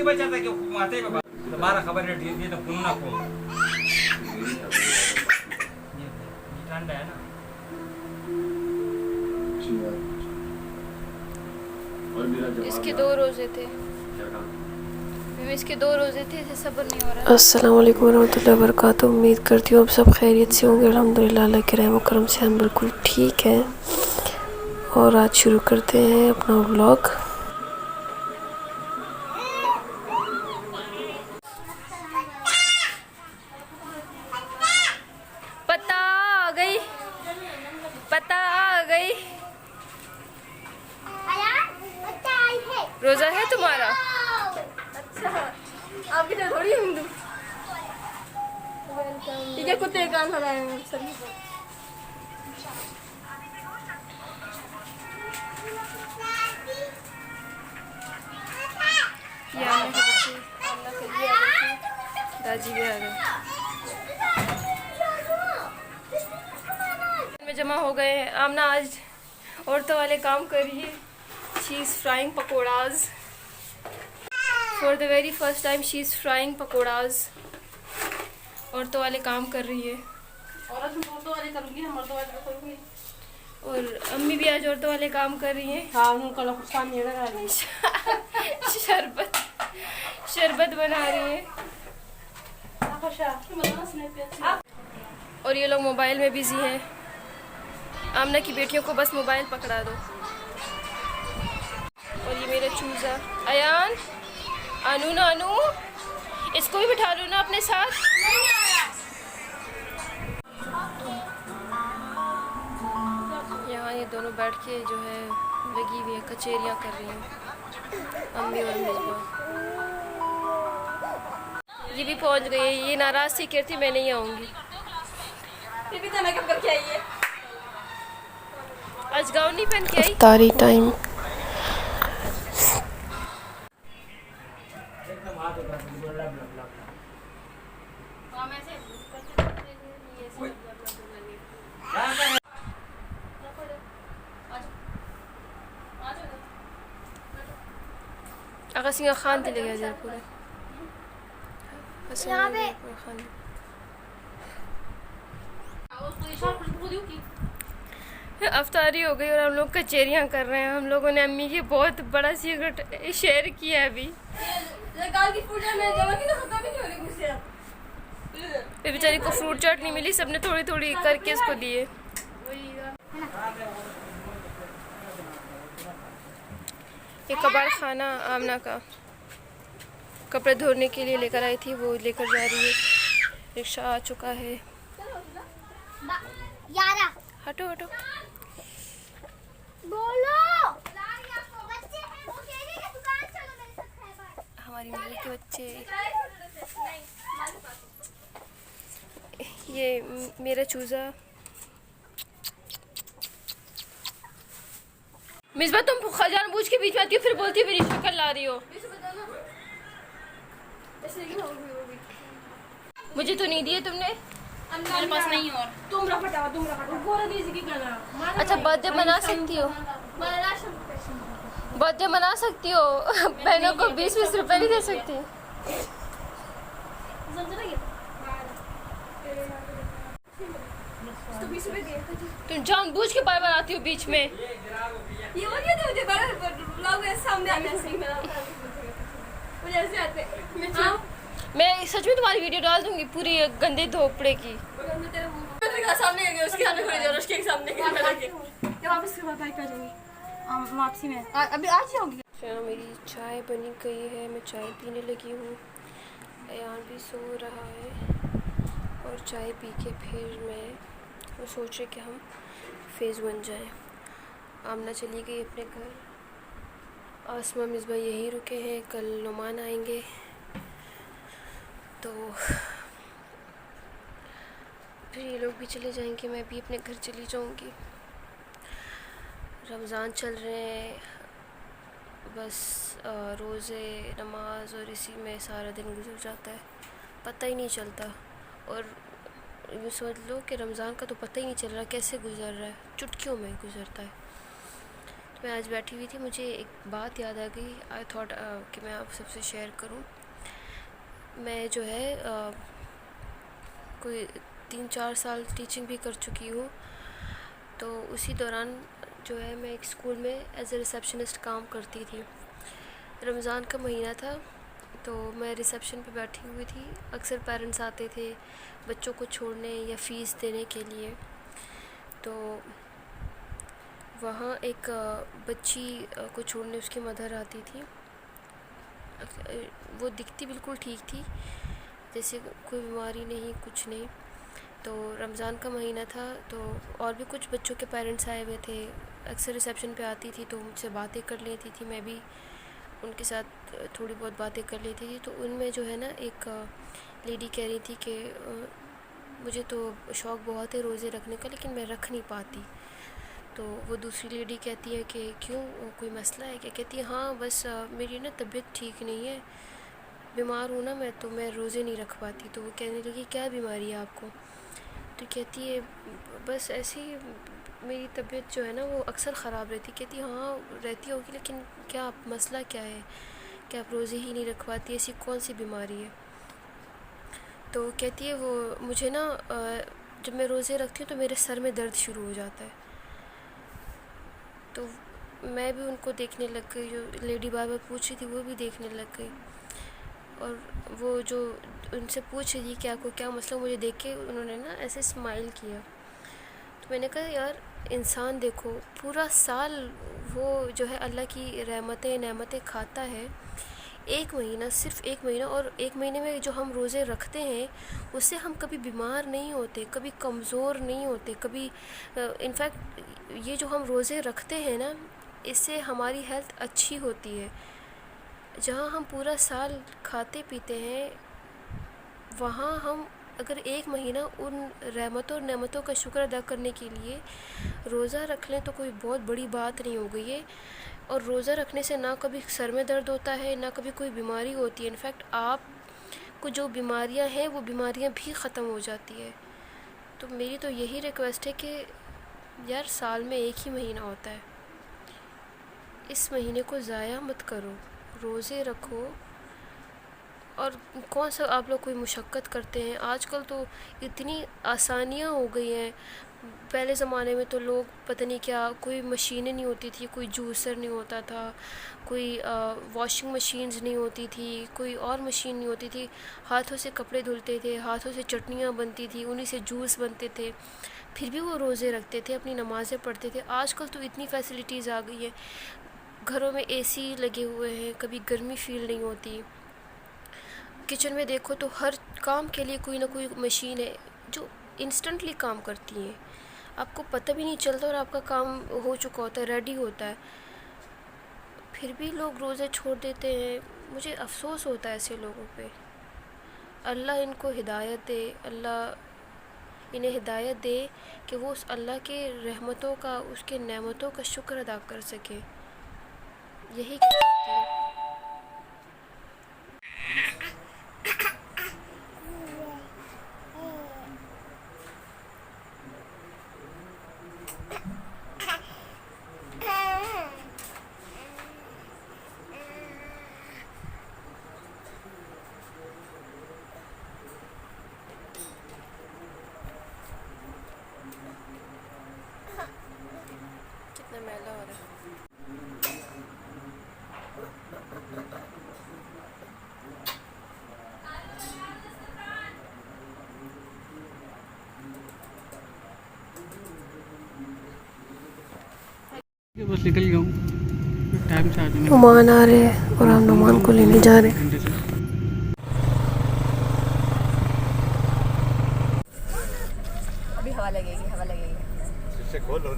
से बचाता क्यों माते बाबा तुम्हारा खबर है ये तो कौन ना कौन ये ठंडा है ना और मेरा जवाब इसके 2 रोजे थे, इसके 2 रोजे थे, इसे सब्र नहीं हो रहा। अस्सलाम वालेकुम रहमतुल्लाहि व बरकातुहू। उम्मीद करती हूँ आप सब खैरियत से होंगे। अल्हम्दुलिल्लाह अल्लाह के रहम करम से हम बिल्कुल ठीक हैं। और आज शुरू करते हैं अपना व्लॉग। पता आ गई, पता आ गई। रोजा है तुम्हारा? अच्छा, आपकी तरह थोड़ी हिंदू। ठीक है, कुत्ते कान लगाए हैं सभी को। दादी भी आ गए, में जमा हो गए हैं। आमना आज औरतों वाले काम कर रही है। She is frying pakoras for the very first time. She is frying pakoras. औरतों वाले काम कर रही है। औरतों वाले करूँगी, हम औरतों वाले करूँगी। और अम्मी भी आज औरतों वाले काम कर रही हैं। हाँ, उनका शरबत शरबत बना रही है। और ये लोग मोबाइल में बिजी हैं। आमना की बेटियों को बस मोबाइल पकड़ा दो। और ये मेरा चूजा अयान, अनु नानू, इसको भी बिठा लो ना अपने साथ। यहाँ ये दोनों बैठ के जो है लगी हुई है, कचेरियाँ कर रही हैं, अम्मी और मिसबा। ये भी पहुँच गई है। ये नाराज़ थी, कहती मैं नहीं आऊँगी। ये भी तो मेकअप करके आई है। आज गाउन नहीं पहन के आई। इफ्तारी टाइम। आगा सिंह खान चले गया जरा पूरे अफ्तारी हो गई और हम लोग कचेरियाँ कर रहे हैं। हम लोगों ने अम्मी की बहुत बड़ा सीक्रेट शेयर किया है अभी। बेचारी को फ्रूट चाट नहीं मिली, सबने थोड़ी थोड़ी करके इसको दिए। ये कबाड़ खाना आमना का कपड़े धोने के लिए लेकर आई थी, वो लेकर जा रही है। रिक्शा आ चुका है। हटो हटो बोलो। हमारी मम्मी के बच्चे। ये मेरा चूजा। मिसबा तुम खजान बूझ के बीच में आती हो, फिर बोलती हो मेरी शक्ल ला रही हो। मुझे तो नहीं दिए तुमने। मेरे पास नहीं। और तुम रफटा अच्छा, बर्थडे मना सकती हो, बर्थडे मना सकती हो। बहनों को 20-20 रुपए नहीं दे सकती। तुम जानबूझ के बार बार आती हो बीच में। ये मुझे सामने मैं सच में तुम्हारी वीडियो डाल दूंगी पूरी गंदे धोपड़े की। सामने उसके सामने वापसी में अभी आज जाऊंगी। मेरी चाय बनी गई है, मैं चाय पीने लगी हूँ। अयान भी सो रहा है और चाय पी के फिर मैं सोच रही कि हम फेज़ बन जाए। आमना चली गई अपने घर। आसमा मिसबा यहीं रुके हैं, कल नुमान आएंगे तो फिर ये लोग भी चले जाएंगे, मैं भी अपने घर चली जाऊंगी। रमज़ान चल रहे हैं, बस रोज़े नमाज और इसी में सारा दिन गुजर जाता है, पता ही नहीं चलता। और यूँ समझ लो कि रमज़ान का तो पता ही नहीं चल रहा कैसे गुजर रहा है, चुटकियों में गुजरता है। तो मैं आज बैठी हुई थी, मुझे एक बात याद आ गई। आई थॉट कि मैं आप सबसे शेयर करूं। मैं जो है कोई 3-4 साल टीचिंग भी कर चुकी हूँ। तो उसी दौरान जो है मैं एक स्कूल में एज ए रिसेप्शनिस्ट काम करती थी। रमज़ान का महीना था तो मैं रिसेप्शन पे बैठी हुई थी। अक्सर पेरेंट्स आते थे बच्चों को छोड़ने या फ़ीस देने के लिए। तो वहाँ एक बच्ची को छोड़ने उसकी मदर आती थी। वो दिखती बिल्कुल ठीक थी, जैसे कोई बीमारी नहीं, कुछ नहीं। तो रमज़ान का महीना था तो और भी कुछ बच्चों के पेरेंट्स आए हुए थे। अक्सर रिसेप्शन पे आती थी तो मुझसे बातें कर लेती थी, मैं भी उनके साथ थोड़ी बहुत बातें कर लेती थी। तो उनमें जो है ना एक लेडी कह रही थी कि मुझे तो शौक़ बहुत है रोज़े रखने का, लेकिन मैं रख नहीं पाती। तो वो दूसरी लेडी कहती है कि क्यों, कोई मसला है क्या? कहती है हाँ बस मेरी ना तबीयत ठीक नहीं है, बीमार हूँ ना मैं, तो मैं रोज़े नहीं रख पाती। तो वो कहने लगी क्या बीमारी है आपको? तो कहती है बस ऐसी मेरी तबीयत जो है ना वो अक्सर ख़राब रहती। कहती है हाँ रहती होगी, लेकिन क्या आप मसला क्या है, क्या आप रोज़े ही नहीं रख पाती, ऐसी कौन सी बीमारी है? तो कहती है वो मुझे ना जब मैं रोज़े रखती हूँ तो मेरे सर में दर्द शुरू हो जाता है। तो मैं भी उनको देखने लग गई, जो लेडी बार बार पूछ रही थी वो भी देखने लग गई। और वो जो उनसे पूछ रही थी कि आपको क्या मसला, मुझे देख के उन्होंने ना ऐसे स्माइल किया। तो मैंने कहा यार इंसान देखो पूरा साल वो जो है अल्लाह की रहमतें नेमतें खाता है, एक महीना, सिर्फ एक महीना, और एक महीने में जो हम रोज़े रखते हैं उससे हम कभी बीमार नहीं होते, कभी कमज़ोर नहीं होते, कभी इनफैक्ट ये जो हम रोज़े रखते हैं ना इससे हमारी हेल्थ अच्छी होती है। जहाँ हम पूरा साल खाते पीते हैं वहाँ हम अगर एक महीना उन रहमतों और नेमतों का शुक्र अदा करने के लिए रोज़ा रख लें तो कोई बहुत बड़ी बात नहीं हो गई है। और रोज़ा रखने से ना कभी सर में दर्द होता है, ना कभी कोई बीमारी होती है। इनफैक्ट आप को जो बीमारियां हैं वो बीमारियां भी ख़त्म हो जाती है। तो मेरी तो यही रिक्वेस्ट है कि यार साल में एक ही महीना होता है, इस महीने को ज़ाया मत करो, रोज़े रखो। और कौन सा आप लोग कोई मुशक्क़त करते हैं? आजकल तो इतनी आसानियाँ हो गई हैं। पहले ज़माने में तो लोग पता नहीं क्या, कोई मशीनें नहीं होती थी, कोई जूसर नहीं होता था, कोई वॉशिंग मशीन्स नहीं होती थी, कोई और मशीन नहीं होती थी। हाथों से कपड़े धुलते थे, हाथों से चटनियाँ बनती थी, उन्हीं से जूस बनते थे, फिर भी वो रोज़े रखते थे, अपनी नमाज़ें पढ़ते थे। आजकल तो इतनी फ़ैसिलिटीज़ आ गई हैं, घरों में एसी लगे हुए हैं, कभी गर्मी फ़ील नहीं होती। किचन में देखो तो हर काम के लिए कोई ना कोई मशीन है जो इंस्टेंटली काम करती हैं, आपको पता भी नहीं चलता और आपका काम हो चुका होता है, रेडी होता है। फिर भी लोग रोज़े छोड़ देते हैं। मुझे अफसोस होता है ऐसे लोगों पे। अल्लाह इनको हिदायत दे, अल्लाह इन्हें हिदायत दे कि वो उस अल्लाह के रहमतों का, उसके नेमतों का शुक्र अदा कर सके। यही कह सकती हूँ। कितना मैला हो रहा है। बस निकल गया हूँ, टाइम से आ जाना। नुमान आ रहे हैं और हम नुमान को लेने जा रहे हैं। अभी हवा लगेगी, हवा लगेगी। इससे खोलो।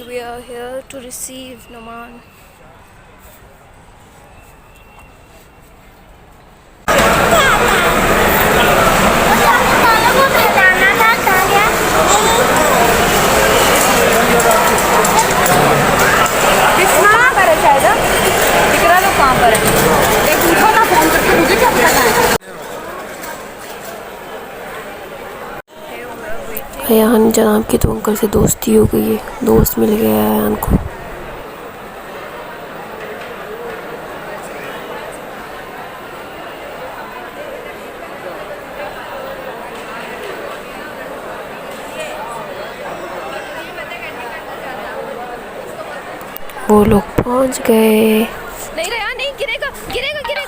We are here to receive Numan. Ayan जनाब की तो अंकल से दोस्ती हो गई है, दोस्त मिल गया है अयान को। वो लोग पहुंच गए। नहीं रहा, नहीं गिरेगा गिरेगा गिरेगा।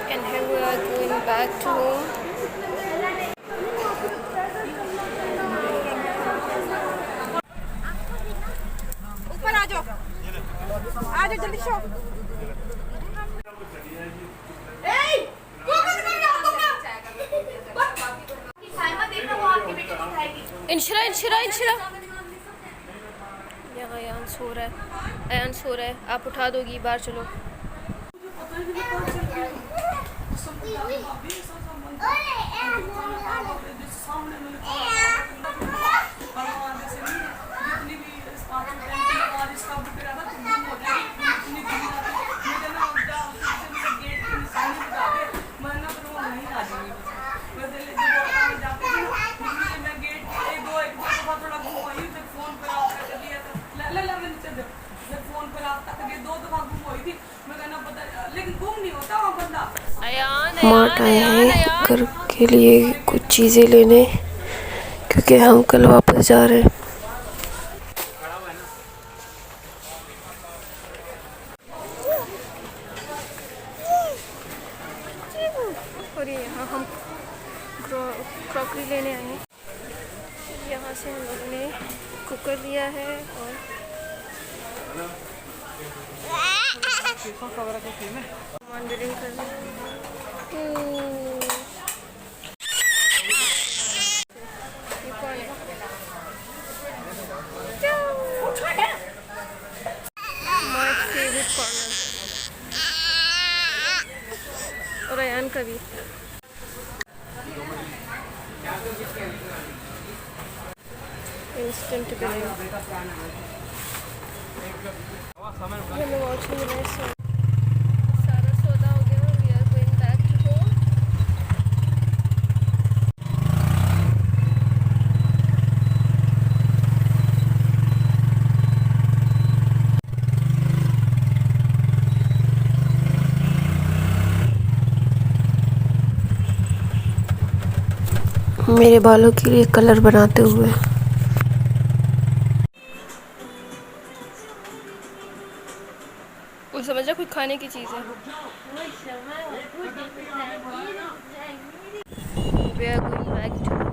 And here we are going back to home. ऊपर आ जाओ जल्दी शो। इंशरा इंशरा इंशरा। यहाँ अयान सो रहा है, अयान सो रहा है, आप उठा दोगी, बाहर चलो। मार्ट आए हैं घर के लिए कुछ चीज़ें लेने, क्योंकि हम कल वापस जा रहे हैं। और ये यहाँ हम क्रॉकरी लेने आए हैं। यहाँ से हम लोगों ने कुकर लिया है और सामान बिलिंग कर रहे हैं। ये कौन है? My favorite corner। और अयान का भी। Instant billing. Hello watching this. सारा सौदा हो गया, we are going back to home. मेरे बालों के लिए कलर बनाते हुए वो समझा कुछ खाने की चीज़ है। We are going back to